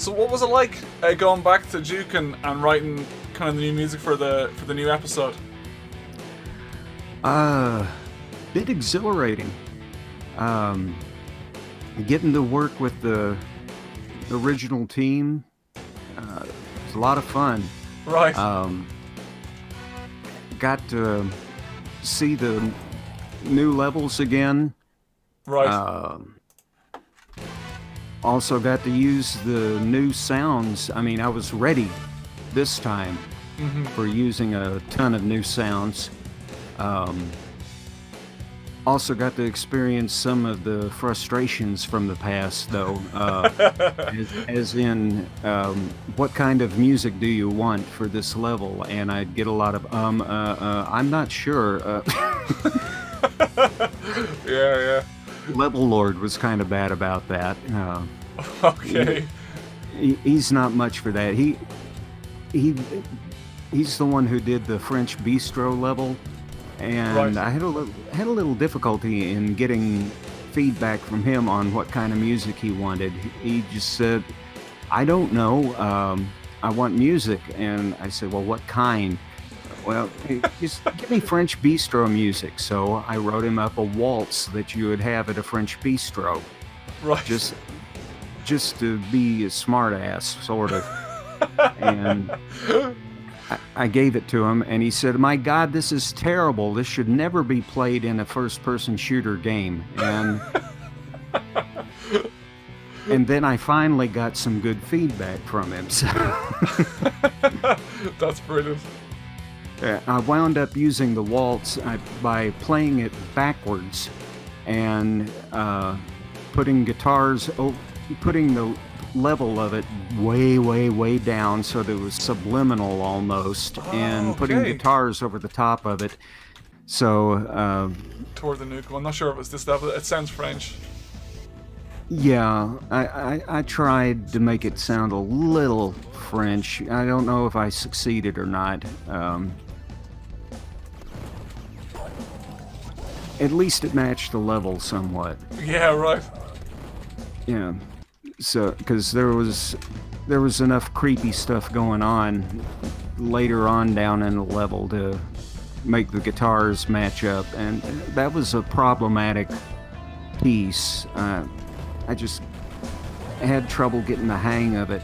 So what was it like going back to Duke and writing kind of the new music for the new episode? Bit exhilarating. Getting to work with the original team, was a lot of fun. Right. Got to see the new levels again. Right. Also got to use the new sounds. I mean, I was ready this time for using a ton of new sounds. Also got to experience some of the frustrations from the past, though. as in, what kind of music do you want for this level? And I'd get a lot of, I'm not sure. Yeah. Level Lord was kind of bad about that. Okay. He's not much for that. He's the one who did the French Bistro level, and Right. I had a little difficulty in getting feedback from him on what kind of music he wanted. He just said, "I don't know. I want music," and I said, "Well, what kind?" Well, just give me French bistro music. So I wrote him up a waltz that you would have at a French bistro, Right. just to be a smart ass, sort of. And I gave it to him, and he said, "My God, this is terrible. This should never be played in a first-person shooter game." And then I finally got some good feedback from him. So That's brilliant. I wound up using the waltz by playing it backwards and putting the level of it way down so that it was subliminal almost, and putting okay. guitars over the top of it. So Toward the Nukem. I'm not sure if it's this level. It sounds French. yeah, I tried to make it sound a little French. I don't know if I succeeded or not. At least it matched the level somewhat. Yeah, right. Yeah. So, because there was enough creepy stuff going on later on down in the level to make the guitars match up, and that was a problematic piece. I just had trouble getting the hang of it,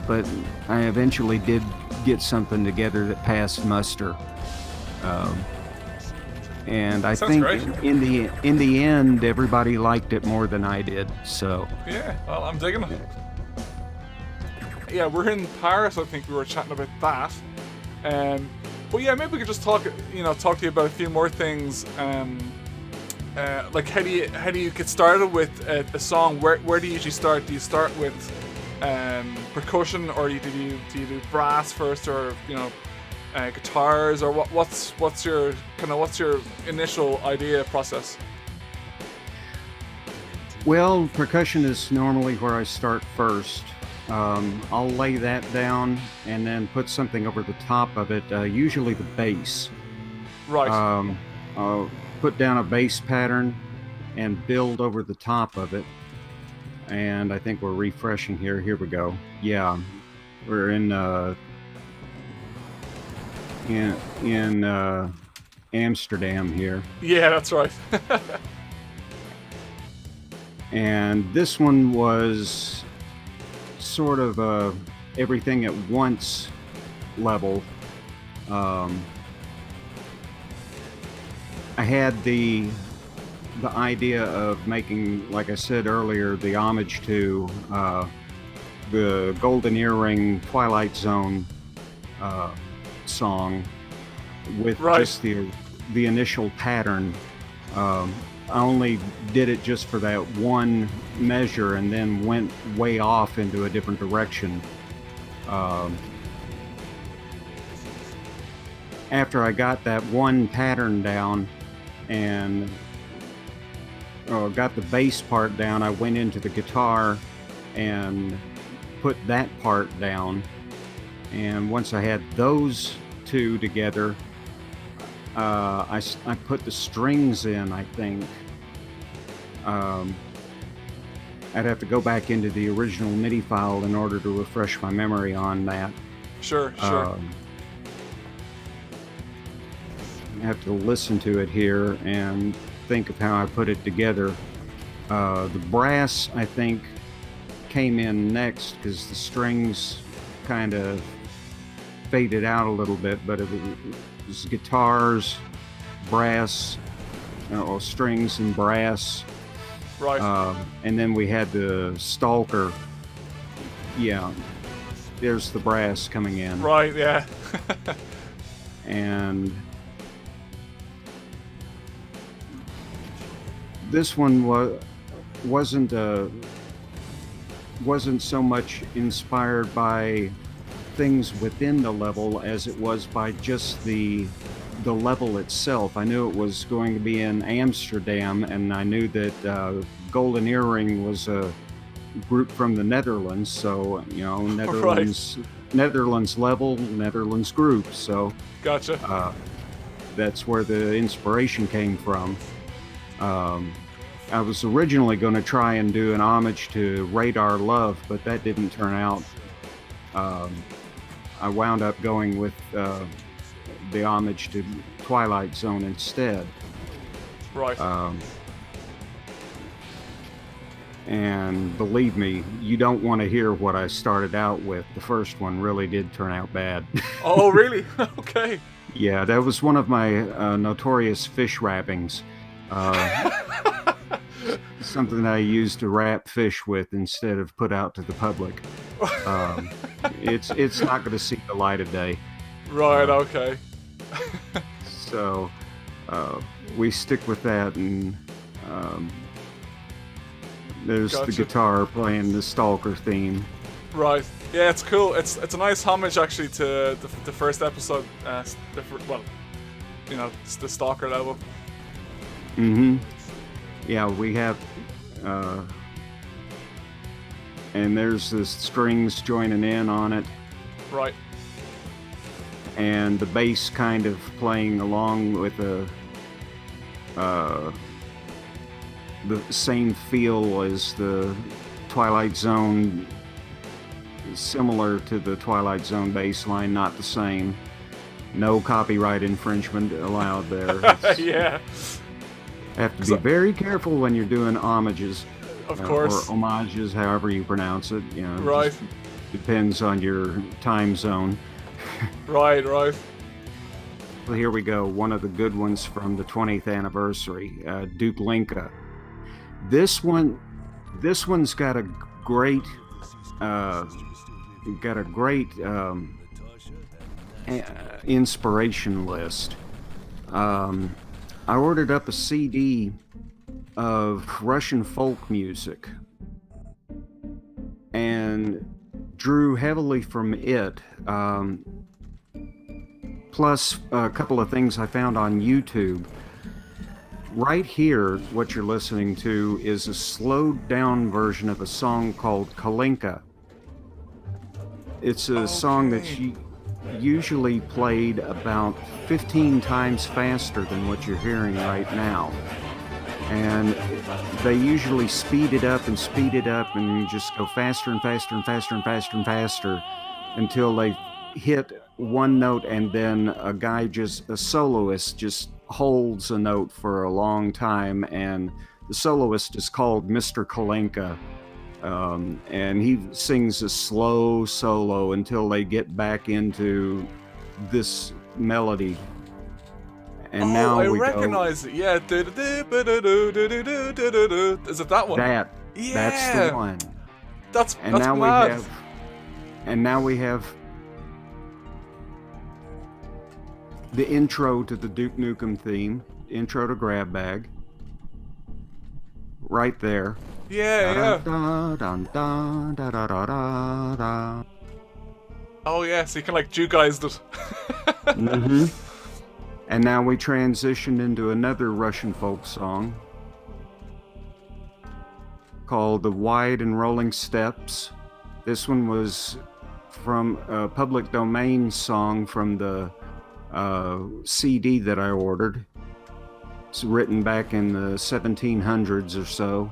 but I eventually did get something together that passed muster. And I Sounds think great. in the end, everybody liked it more than I did. So Yeah, well, I'm digging it. Yeah, we're in Paris. I think we were chatting about that. But yeah, maybe we could just talk to you about a few more things. Like how do you get started with a song? Where do you usually start? Do you start with percussion, or do you do brass first, or guitars, or what's your initial idea process? well, percussion is normally where I start first. I'll lay that down and then put something over the top of it, usually the bass. Right. I'll put down a bass pattern and build over the top of it. And I think we're refreshing here. Here we go. Yeah, we're in Amsterdam here. Yeah, that's right. And this one was sort of a everything at once level. I had the idea of making, like I said earlier, the homage to the Golden Earring Twilight Zone song with Right. just the initial pattern. I only did it just for that one measure and then went way off into a different direction. After I got that one pattern down and got the bass part down, I went into the guitar and put that part down. And once I had those two together, I put the strings in, I think. I I'd have to go back into the original MIDI file in order to refresh my memory on that. Sure. I have to listen to it here and think of how I put it together. The brass, I think, came in next because the strings kind of faded out a little bit, but it was guitars, brass, strings and brass. Right. And then we had the Stalker. Yeah, there's the brass coming in. Right, yeah. And this one wasn't so much inspired by things within the level as it was by just the level itself. I knew it was going to be in Amsterdam, and I knew that Golden Earring was a group from the Netherlands, so Netherlands level, Netherlands group. So Gotcha. That's where the inspiration came from. I was originally going to try and do an homage to Radar Love, but that didn't turn out. I wound up going with the homage to Twilight Zone instead. Right. And believe me, you don't want to hear what I started out with. The first one really did turn out bad. Oh, really? Okay. Yeah, that was one of my notorious fish wrappings. Something I used to wrap fish with instead of put out to the public. It's not going to see the light of day. Right, okay. So we stick with that, and there's the guitar playing the Stalker theme. Right. Yeah, it's cool. It's a nice homage actually to the first episode. It's the Stalker level. Mm-hmm. Yeah, we have, and there's the strings joining in on it. Right. And the bass kind of playing along with the same feel as the Twilight Zone, similar to the Twilight Zone bass line, not the same. No copyright infringement allowed there. Yeah. Have to be very careful when you're doing homages. Of course. Or homages, however you pronounce it. Right. Depends on your time zone. Right. Well, here we go. One of the good ones from the 20th anniversary, Duke Nukem. This one's got a great, inspiration list. I ordered up a CD of Russian folk music and drew heavily from it, plus a couple of things I found on YouTube. Right here, what you're listening to is a slowed down version of a song called Kolenka. It's a song that's usually played about 15 times faster than what you're hearing right now. And they usually speed it up and you just go faster and faster and faster and faster and faster until they hit one note, and then a soloist just holds a note for a long time, and the soloist is called Mr. Kolenka. And he sings a slow solo until they get back into this melody. And now I we recognize it. Yeah. Is it that one? That's the one. That's mad. Now we have the intro to the Duke Nukem theme, intro to Grab Bag. Right there. Yeah. Oh yeah, so you can Duke-ized it. Mm-hmm. And now we transitioned into another Russian folk song called The Wide and Rolling Steps. This one was from a public domain song from the CD that I ordered. It's written back in the 1700s or so.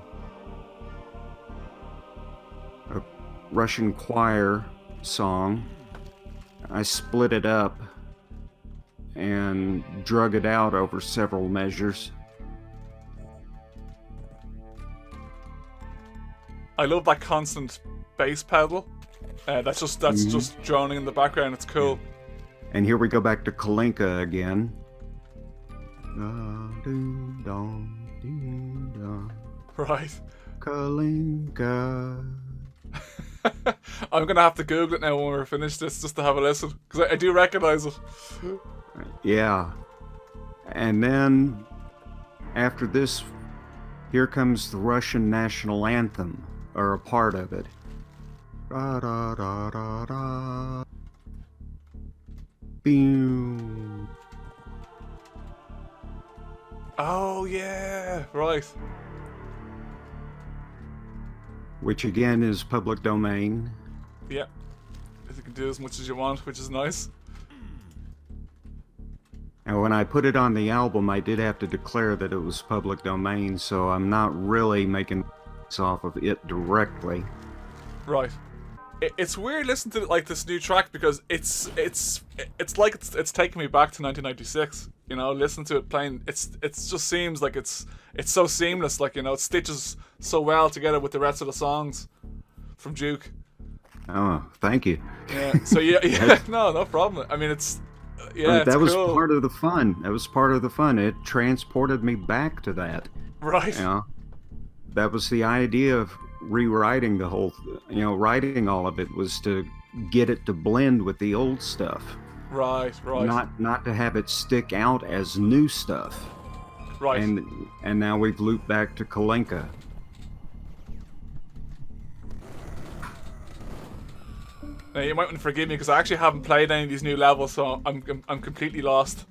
a Russian choir song. I split it up and drug it out over several measures. I love that constant bass pedal. That's just droning in the background. It's cool. And here we go back to Kolenka again. Right. Kolenka. I'm gonna have to Google it now when we're finished this, just to have a listen, because I do recognize it. Yeah. And then after this, here comes the Russian national anthem, or a part of it. Da da da da da. Boom. Oh yeah, right. Which again is public domain. Yeah. You can do as much as you want, which is nice. And when I put it on the album, I did have to declare that it was public domain, so I'm not really making off of it directly. Right. It's weird listening to like this new track, because it's like it's taking me back to 1996. You know, listening to it playing, it just seems like it's so seamless. Like, you know, it stitches so well together with the rest of the songs from Duke. Oh, thank you. Yeah. So yeah, no problem. I mean, it's that was cool. part of the fun. That was part of the fun. It transported me back to that. Right. You know, that was the idea of rewriting the whole, writing all of it, was to get it to blend with the old stuff. Right. Not to have it stick out as new stuff. Right. And now we've looped back to Kolenka. Now, you might want to forgive me, because I actually haven't played any of these new levels, so I'm completely lost.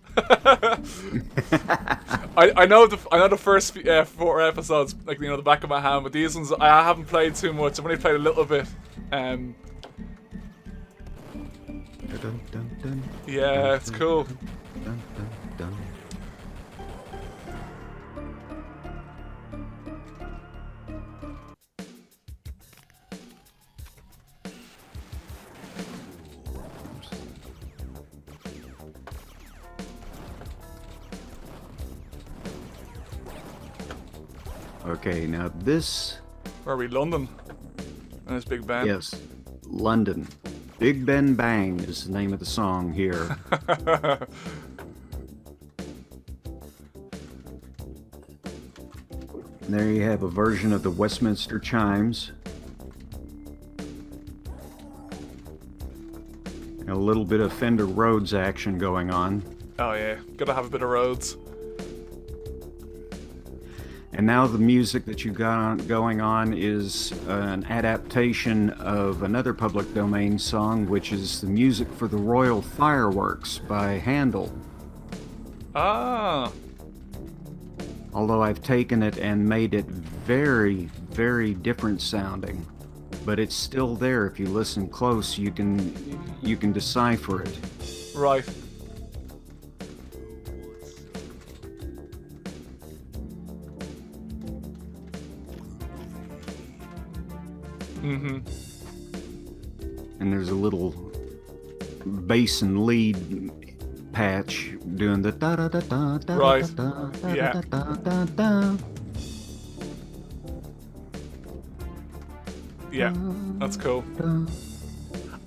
I know the first 4 episodes, like, you know, the back of my hand, but these ones I haven't played too much. I've only played a little bit. Yeah, it's cool. Okay, now this... Where are we? London? And it's Big Ben? Yes, London. Big Ben Bang is the name of the song here. There you have a version of the Westminster Chimes. And a little bit of Fender Rhodes action going on. Oh yeah, gotta have a bit of Rhodes. And now the music that you've got going on is an adaptation of another public domain song, which is the music for the Royal Fireworks by Handel. Ah. Although I've taken it and made it very, very different sounding, but it's still there. If you listen close, you can decipher it. Right. Mm-hmm. And there's a little bass and lead patch doing the da da da da da Right. da da Yeah. da da da. Yeah, that's cool. And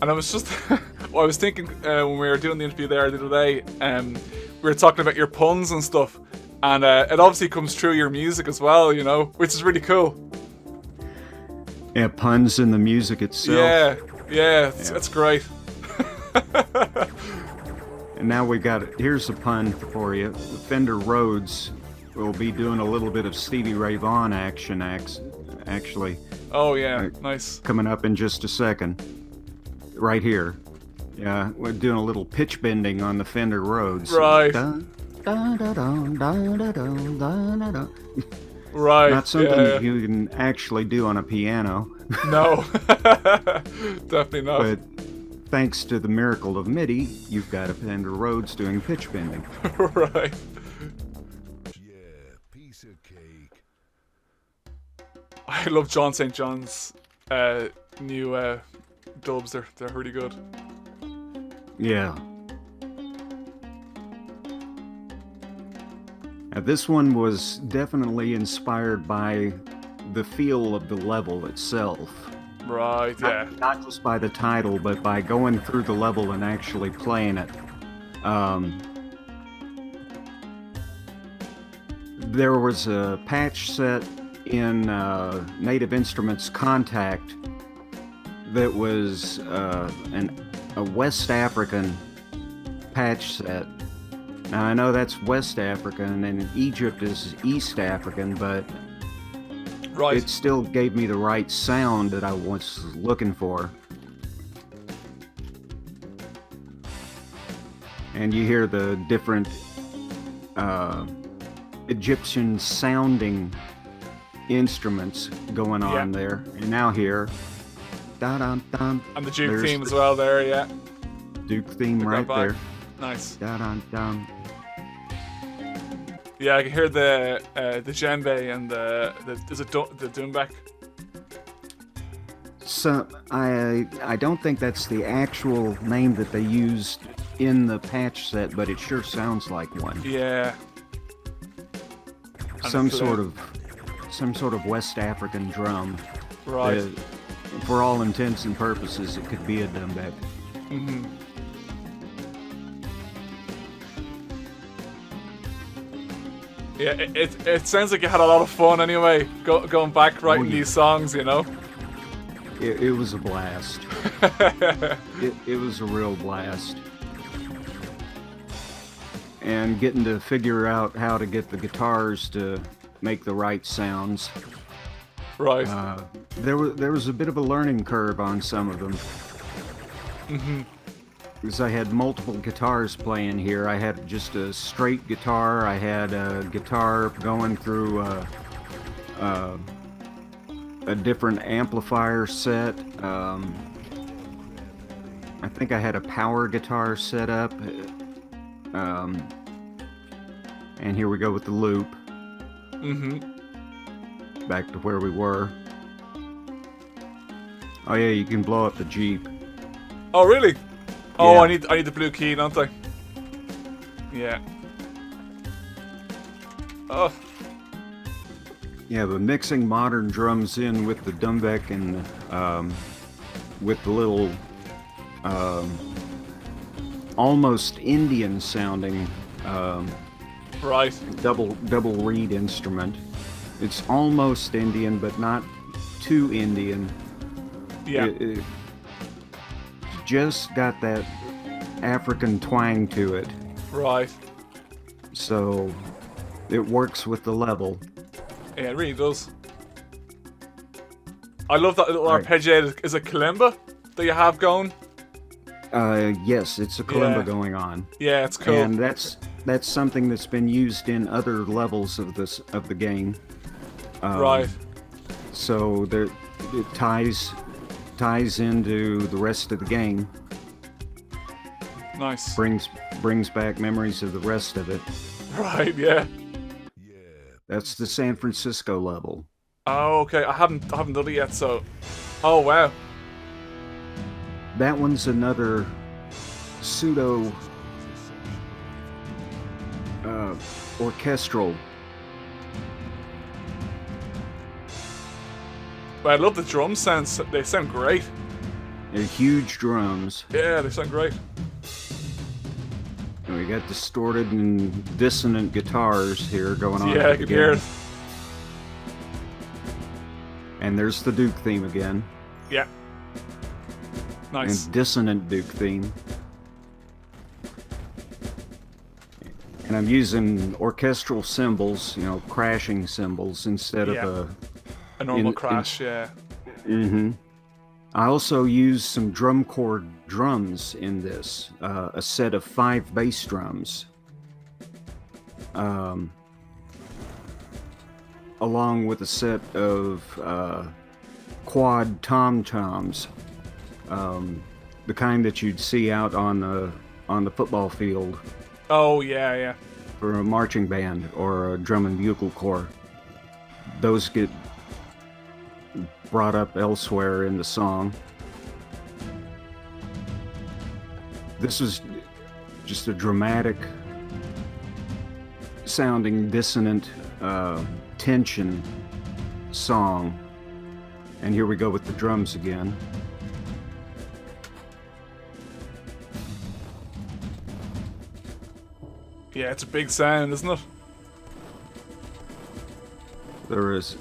I was just, well, I was thinking when we were doing the interview there the other day, we were talking about your puns and stuff, and it obviously comes through your music as well, you know, which is really cool. Yeah, puns in the music itself. Yeah, it's great. And now we got, here's a pun for you. The Fender Rhodes will be doing a little bit of Stevie Ray Vaughan action, actually. Oh yeah, nice. Coming up in just a second. Right here. Yeah, we're doing a little pitch bending on the Fender Rhodes. Right. Right. Not something you can actually do on a piano. No. Definitely not. But thanks to the miracle of MIDI, you've got a Fender Rhodes doing pitch bending. Right. Yeah, piece of cake. I love John St. John's new dubs. They're really good. Yeah. Now, this one was definitely inspired by the feel of the level itself. Right. Yeah. Not just by the title, but by going through the level and actually playing it. There was a patch set in Native Instruments Contact that was a West African patch set. Now I know that's West African and Egypt is East African, but Right. it still gave me the right sound that I was looking for. And you hear the different Egyptian sounding instruments going on there. And now here, da-dum-dum. And the Duke There's theme as well there, yeah. Duke theme Bring right that back. there. Nice. Da-dum-dum. Yeah, I can hear the djembe and the doumbek. So I don't think that's the actual name that they used in the patch set, but it sure sounds like one. Yeah. And Some it's, sort of West African drum. Right. For all intents and purposes, it could be a doumbek. Mm-hmm. Yeah, it sounds like you had a lot of fun anyway, going back writing these songs, you know? It was a blast. it was a real blast. And getting to figure out how to get the guitars to make the right sounds. Right. There was a bit of a learning curve on some of them. Mm-hmm. Because I had multiple guitars playing here. I had just a straight guitar. I had a guitar going through a different amplifier set. I think I had a power guitar set up. And here we go with the loop. Mm-hmm. Back to where we were. Oh yeah, you can blow up the Jeep. Oh really? Oh, Yeah. I need the blue key, don't I? Yeah. Oh. Yeah, but mixing modern drums in with the doumbek and with the little almost Indian sounding Right. double reed instrument. It's almost Indian, but not too Indian. Yeah. It just got that African twang to it, Right. so it works with the level. Yeah, it really does. I love that little Right. arpeggiated. Is it kalimba that you have going? Yes, it's a kalimba Yeah. going on. Yeah, it's cool. And that's something that's been used in other levels of the game. Right. So it ties into the rest of the game. Nice. Brings back memories of the rest of it. Right. Yeah. That's the San Francisco level. Oh, okay. I haven't done it yet. So. Oh wow. That one's another pseudo orchestral. But I love the drum sounds. They sound great. They're huge drums. Yeah, they sound great. And we got distorted and dissonant guitars here going on. Yeah, I can hear it. And there's the Duke theme again. Yeah. Nice. And dissonant Duke theme. And I'm using orchestral cymbals, crashing cymbals instead Yeah. of A normal in- crash. Yeah. I also used some drum corps drums in this, a set of 5 bass drums, along with a set of quad tom-toms, the kind that you'd see out on the football field Oh yeah, yeah. for a marching band or a drum and bugle corps. Those get brought up elsewhere in the song. This is just a dramatic sounding dissonant tension song. And here we go with the drums again. Yeah, it's a big sound, isn't it? There is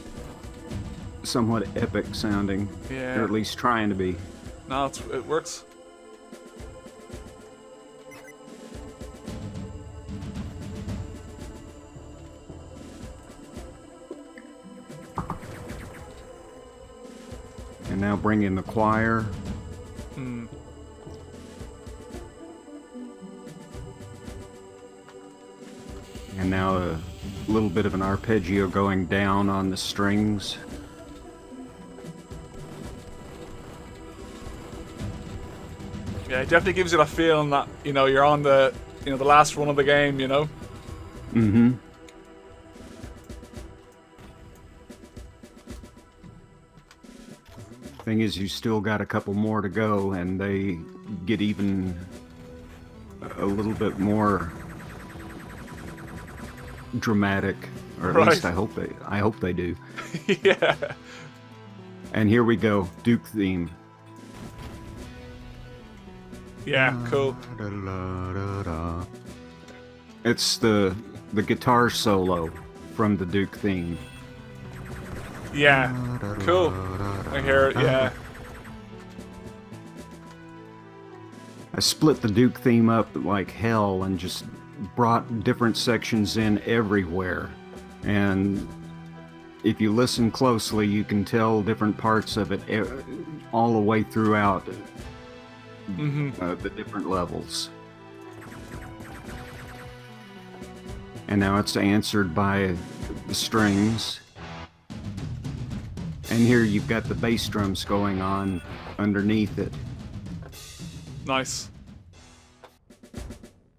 somewhat epic sounding, Yeah. or at least trying to be. No, it works. And now bring in the choir. Hmm. And now a little bit of an arpeggio going down on the strings. Yeah, it definitely gives you that feeling that, you know, you're on the, you know, the last run of the game, you know? Mm-hmm. Thing is, you still got a couple more to go, and they get even a little bit more dramatic, or at least Right. I hope they do. Yeah. And here we go, Duke theme. Yeah, cool. It's the guitar solo from the Duke theme. Yeah, cool. I hear it, yeah. I split the Duke theme up like hell and just brought different sections in everywhere. And if you listen closely, you can tell different parts of it all the way throughout the different levels. And now it's answered by the strings. And here you've got the bass drums going on underneath it. Nice.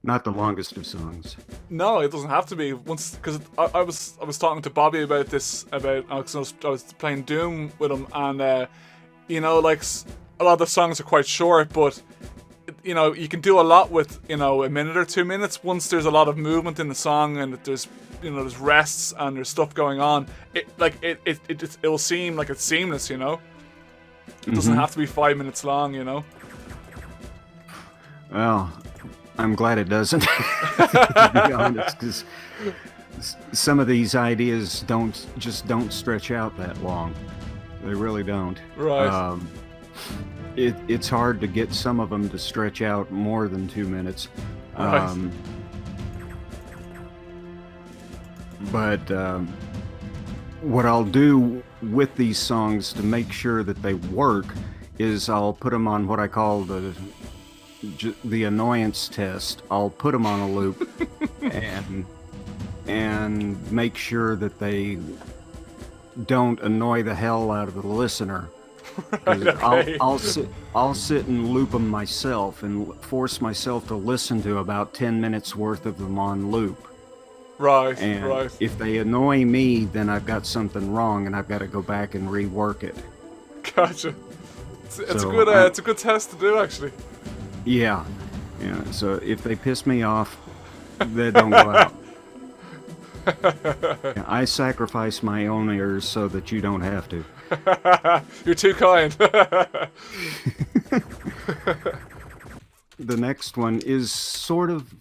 Not the longest of songs. No, it doesn't have to be. Once, because I was talking to Bobby about this, about I was playing Doom with him, and you know, like a lot of the songs are quite short, but you know, you can do a lot with, you know, a minute or 2 minutes. Once there's a lot of movement in the song, and there's, you know, there's rests and there's stuff going on, it'll seem like it's seamless, you know. It doesn't have to be 5 minutes long, you know. Well, I'm glad it doesn't, to be honest, because some of these ideas don't stretch out that long. They really don't. Right. It's hard to get some of them to stretch out more than 2 minutes. Right. But what I'll do with these songs to make sure that they work is I'll put them on what I call the Annoyance Test. I'll put them on a loop and make sure that they don't annoy the hell out of the listener. Right, okay. I'll sit and loop them myself and force myself to listen to about 10 minutes worth of them on loop. Right. And Right. if they annoy me, then I've got something wrong and I've got to go back and rework it. Gotcha. It's So, it's a good test to do, actually. Yeah. So if they piss me off, they don't go out. Yeah, I sacrifice my own ears so that you don't have to. You're too kind. The next one is sort of,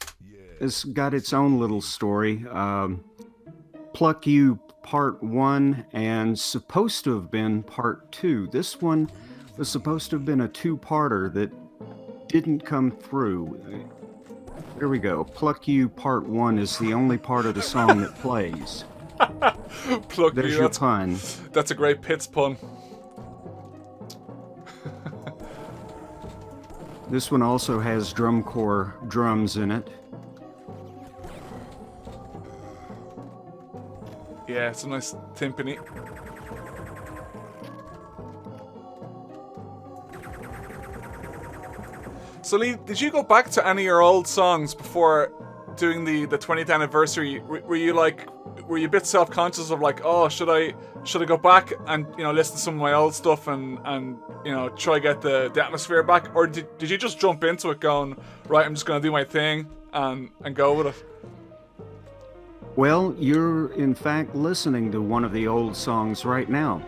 it's got its own little story. Pluck You Part 1 and supposed to have been Part 2. This one was supposed to have been a two-parter that didn't come through. Here we go. Pluck You Part 1 is the only part of the song that plays. Pluck There's you. your pun. That's a great Pitts pun. This one also has drum corps drums in it. Yeah, it's a nice timpani. So Lee, did you go back to any of your old songs before doing the 20th anniversary? Were you like, were you a bit self-conscious of like, oh, should I go back and listen to some of my old stuff and try get the atmosphere back, or did you just jump into it going, right, I'm just gonna do my thing and go with it? Well, you're in fact listening to one of the old songs right now.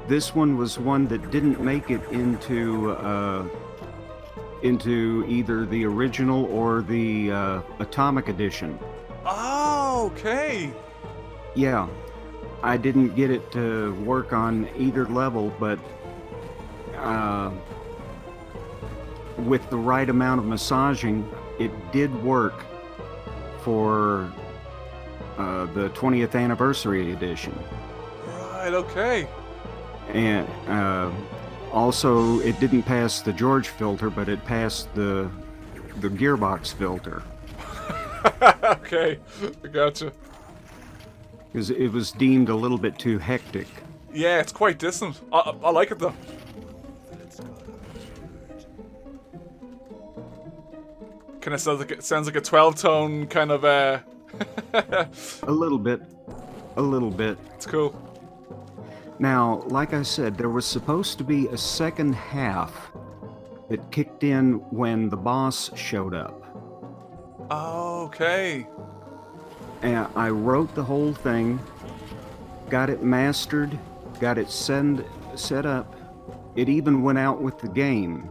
This one was one that didn't make it into either the original or the Atomic Edition. Oh, okay. Yeah, I didn't get it to work on either level, but with the right amount of massaging, it did work for the 20th Anniversary Edition. Right, okay. And also, it didn't pass the George filter, but it passed the gearbox filter. Okay, I gotcha. Because it was deemed a little bit too hectic. Yeah, it's quite distant. I like it though. Kind of sounds like a 12-tone kind of A little bit. It's cool. Now, like I said, there was supposed to be a second half that kicked in when the boss showed up. Okay. And I wrote the whole thing, got it mastered, got it set up. It even went out with the game.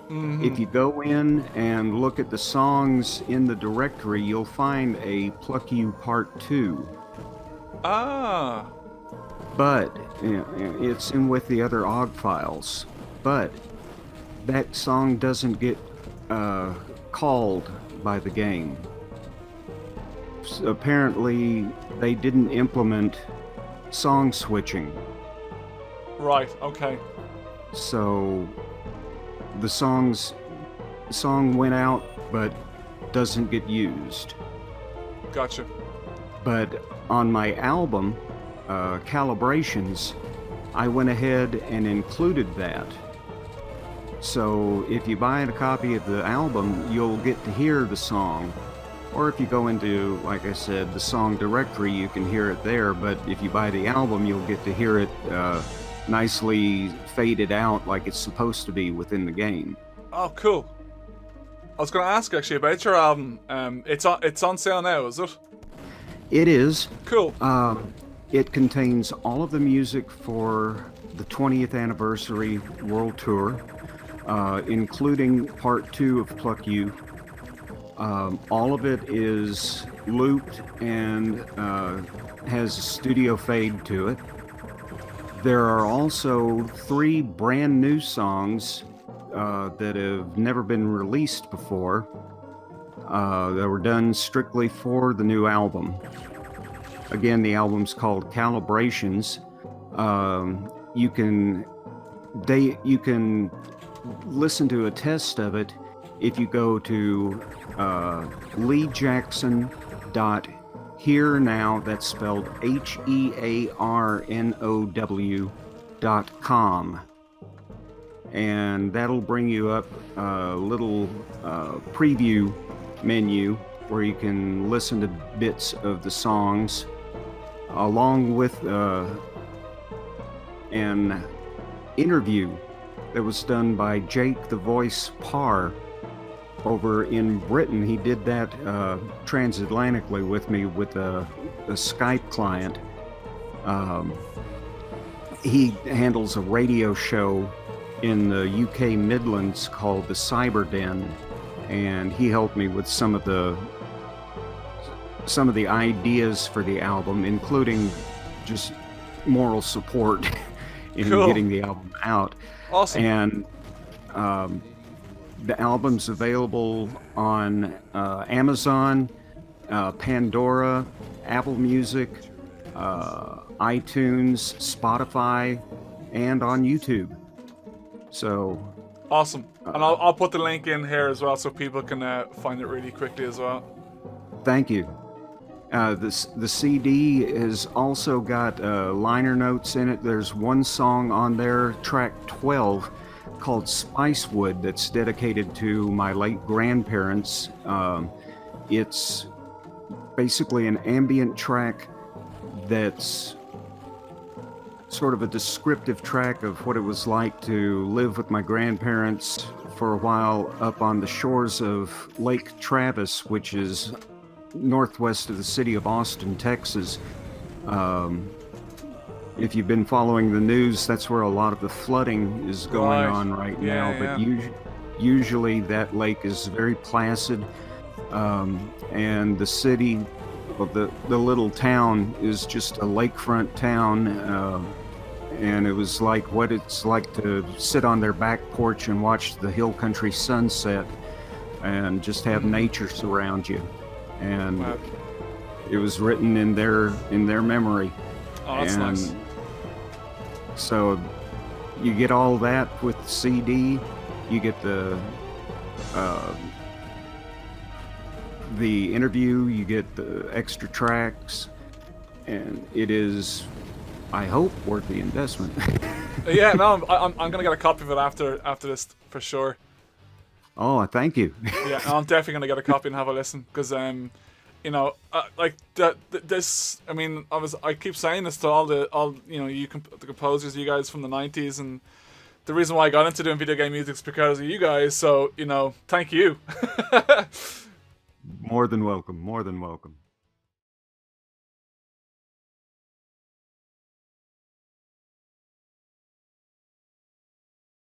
Mm-hmm. If you go in and look at the songs in the directory, you'll find a Pluck You Part 2. Ah. But it's in with the other OGG files. But that song doesn't get called by the game. So apparently, they didn't implement song switching. Right. Okay. So the song went out, but doesn't get used. Gotcha. But on my album, Calibrations, I went ahead and included that. So if you buy a copy of the album, you'll get to hear the song. Or if you go into, like I said, the song directory, you can hear it there. But if you buy the album, you'll get to hear it nicely faded out like it's supposed to be within the game. Oh, cool. I was going to ask actually about your album. It's on sale now, is it? It is. Cool. It contains all of the music for the 20th Anniversary World Tour, including Part 2 of Pluck You. All of it is looped and has a studio fade to it. There are also 3 brand new songs that have never been released before that were done strictly for the new album. Again, the album's called Calibrations. You can listen to a test of it if you go to leejackson.hearnow, that's spelled HEARNOW.com. And that'll bring you up a little preview menu where you can listen to bits of the songs along with an interview that was done by Jake the Voice Parr over in Britain. He did that transatlantically with me with a Skype client. He handles a radio show in the UK Midlands called the Cyber Den, and he helped me with some of the ideas for the album, including just moral support in getting the album out. Awesome. And the album's available on Amazon, Pandora, Apple Music, iTunes, Spotify, and on YouTube. So awesome. And I'll put the link in here as well so people can find it really quickly as well. Thank you. The CD has also got liner notes in it. There's one song on there, track 12, called Spicewood, that's dedicated to my late grandparents. It's basically an ambient track that's sort of a descriptive track of what it was like to live with my grandparents for a while up on the shores of Lake Travis, which is northwest of the city of Austin, Texas. If you've been following the news, that's where a lot of the flooding is going on right now. But usually that lake is very placid, and the city, of the little town, is just a lakefront town. And it was like what it's like to sit on their back porch and watch the hill country sunset and just have nature surround you. And it was written in their memory. Oh, that's nice. So you get all that with the CD. You get the interview. You get the extra tracks, and it is, I hope, worth the investment. Yeah, no, I'm gonna get a copy of it after this for sure. Oh, thank you. Yeah, no, I'm definitely gonna get a copy and have a listen because like this. I mean, I keep saying this to all the composers, you guys from the '90s, and the reason why I got into doing video game music is because of you guys. So thank you. More than welcome. More than welcome.